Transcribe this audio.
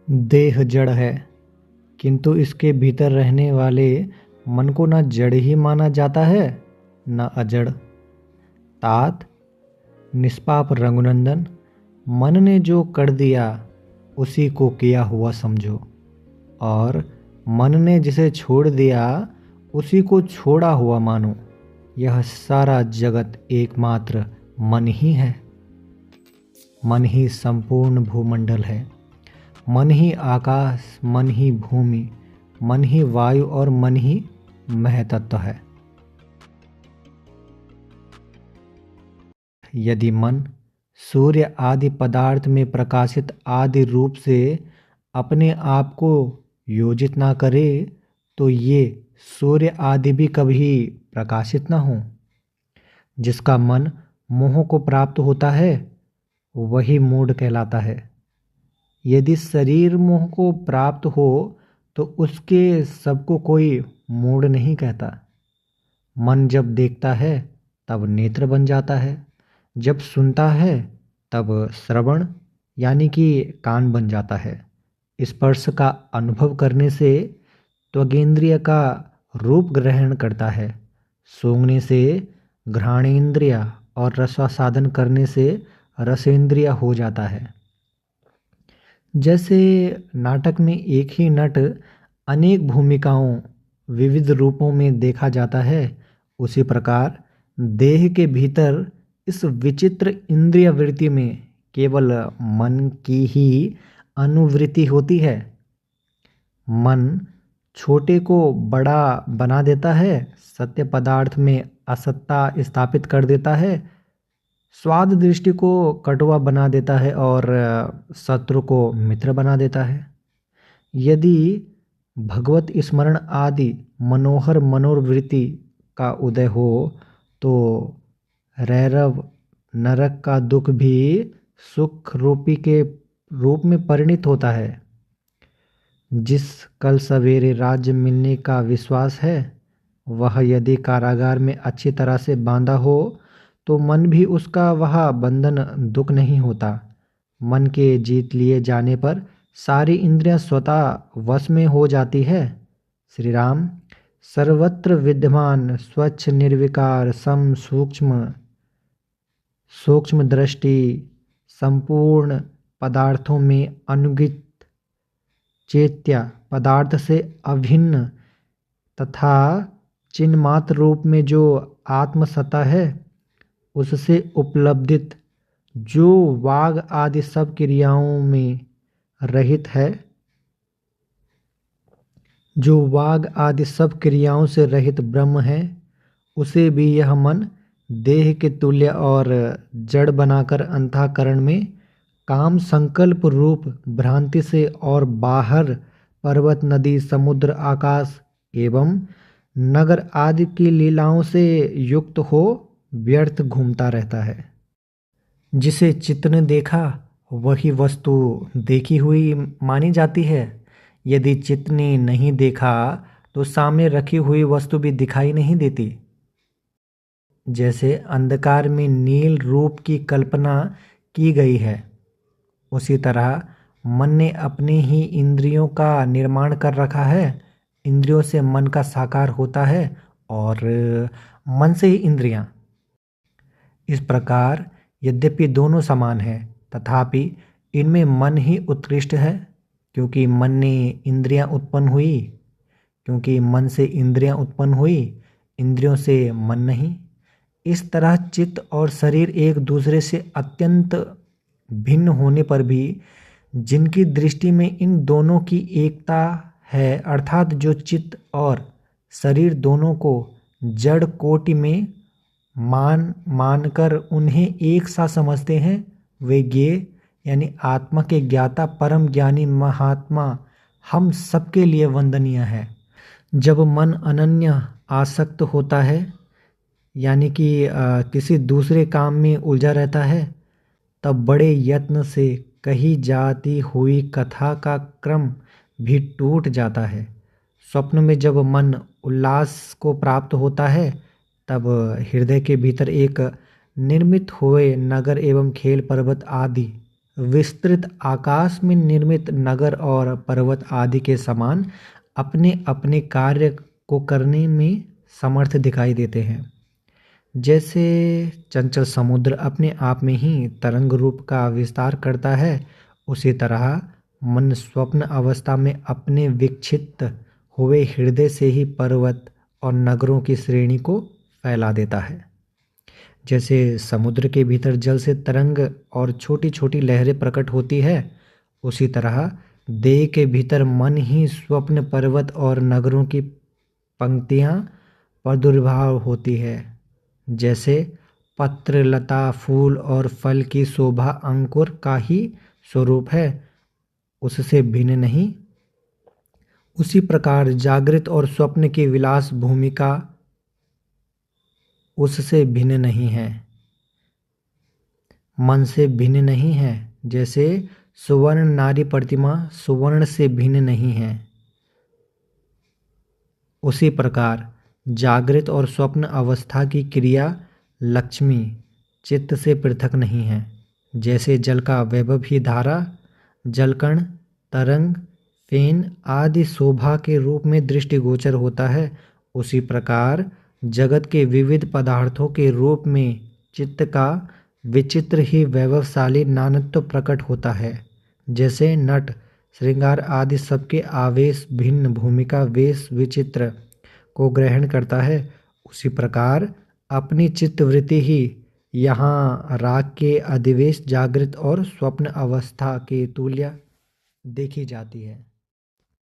देह जड़ है, किंतु इसके भीतर रहने वाले मन को न जड़ ही माना जाता है न अजड़। तात निष्पाप रघुनंदन, मन ने जो कर दिया उसी को किया हुआ समझो, और मन ने जिसे छोड़ दिया उसी को छोड़ा हुआ मानो। यह सारा जगत एकमात्र मन ही है। मन ही संपूर्ण भूमंडल है, मन ही आकाश, मन ही भूमि, मन ही वायु और मन ही महतत्व है। यदि मन सूर्य आदि पदार्थ में प्रकाशित आदि रूप से अपने आप को योजित ना करे तो ये सूर्य आदि भी कभी प्रकाशित ना हो। जिसका मन मोह को प्राप्त होता है वही मूढ़ कहलाता है। यदि शरीर मोह को प्राप्त हो तो उसके सबको कोई मूढ़ नहीं कहता। मन जब देखता है तब नेत्र बन जाता है, जब सुनता है तब श्रवण यानी कि कान बन जाता है। स्पर्श का अनुभव करने से त्वगेंद्रिय का रूप ग्रहण करता है, सूंघने से घ्राणेन्द्रिय और रसास्वादन करने से रसेंद्रिय हो जाता है। जैसे नाटक में एक ही नट अनेक भूमिकाओं विविध रूपों में देखा जाता है, उसी प्रकार देह के भीतर इस विचित्र इंद्रिय वृत्ति में केवल मन की ही अनुवृत्ति होती है। मन छोटे को बड़ा बना देता है, सत्य पदार्थ में असत्ता स्थापित कर देता है, स्वाद दृष्टि को कटुआ बना देता है और शत्रु को मित्र बना देता है। यदि भगवत स्मरण आदि मनोहर मनोवृत्ति का उदय हो तो रैरव नरक का दुख भी सुख रूपी के रूप में परिणित होता है। जिस कल सवेरे राज्य मिलने का विश्वास है वह यदि कारागार में अच्छी तरह से बांधा हो तो मन भी उसका वह बंधन दुख नहीं होता। मन के जीत लिए जाने पर सारी इंद्रियां स्वतः वश में हो जाती है। श्री राम सर्वत्र विद्यमान स्वच्छ निर्विकार सम सूक्ष्म दृष्टि संपूर्ण पदार्थों में अनुगित चेत्या पदार्थ से अभिन्न तथा चिन्मात्र रूप में जो आत्मसत्ता है उससे उपलब्धित जो वाग आदि सब क्रियाओं में रहित है, जो वाग आदि सब क्रियाओं से रहित ब्रह्म है, उसे भी यह मन देह के तुल्य और जड़ बनाकर अंतःकरण में काम संकल्प रूप भ्रांति से और बाहर पर्वत नदी समुद्र आकाश एवं नगर आदि की लीलाओं से युक्त हो व्यर्थ घूमता रहता है। जिसे चित्त ने देखा वही वस्तु देखी हुई मानी जाती है। यदि चित्त ने नहीं देखा तो सामने रखी हुई वस्तु भी दिखाई नहीं देती। जैसे अंधकार में नील रूप की कल्पना की गई है, उसी तरह मन ने अपने ही इंद्रियों का निर्माण कर रखा है। इंद्रियों से मन का साकार होता है और मन से ही इंद्रियां। इस प्रकार यद्यपि दोनों समान हैं तथापि इनमें मन ही उत्कृष्ट है, क्योंकि मन ने इंद्रियां उत्पन्न हुई, क्योंकि मन से इंद्रियां उत्पन्न हुई, इंद्रियों से मन नहीं। इस तरह चित्त और शरीर एक दूसरे से अत्यंत भिन्न होने पर भी जिनकी दृष्टि में इन दोनों की एकता है, अर्थात जो चित्त और शरीर दोनों को जड़ कोटि में मानकर उन्हें एक सा समझते हैं, वे ज्ञेय यानी आत्मा के ज्ञाता परम ज्ञानी महात्मा हम सबके लिए वंदनीय है। जब मन अनन्य आसक्त होता है यानी कि किसी दूसरे काम में उलझा रहता है, तब बड़े यत्न से कही जाती हुई कथा का क्रम भी टूट जाता है। स्वप्न में जब मन उल्लास को प्राप्त होता है तब हृदय के भीतर एक निर्मित हुए नगर एवं खेल पर्वत आदि विस्तृत आकाश में निर्मित नगर और पर्वत आदि के समान अपने अपने कार्य को करने में समर्थ दिखाई देते हैं। जैसे चंचल समुद्र अपने आप में ही तरंग रूप का विस्तार करता है, उसी तरह मन स्वप्न अवस्था में अपने विक्षिप्त हुए हृदय से ही पर्वत और नगरों की श्रेणी को फैला देता है। जैसे समुद्र के भीतर जल से तरंग और छोटी छोटी लहरें प्रकट होती है, उसी तरह देह के भीतर मन ही स्वप्न पर्वत और नगरों की पंक्तियां प्रादुर्भाव होती है। जैसे पत्र, लता, फूल और फल की शोभा अंकुर का ही स्वरूप है, उससे भिन्न नहीं। उसी प्रकार जागृत और स्वप्न की विलास भूमिका उससे भिन्न नहीं है, मन से भिन्न नहीं है। जैसे सुवर्ण नारी प्रतिमा सुवर्ण से भिन्न नहीं है, उसी प्रकार जागृत और स्वप्न अवस्था की क्रिया लक्ष्मी चित्त से पृथक नहीं है। जैसे जल का वैभव ही धारा, जलकण, तरंग, फेन आदि शोभा के रूप में दृष्टिगोचर होता है, उसी प्रकार जगत के विविध पदार्थों के रूप में चित्त का विचित्र ही वैभवशाली नानत्व प्रकट होता है। जैसे नट, श्रृंगार आदि सबके आवेश भिन्न भूमिका वेश विचित्र को ग्रहण करता है, उसी प्रकार अपनी चित्तवृत्ति ही यहाँ राग के अधिवेश जागृत और स्वप्न अवस्था के तुल्य देखी जाती है।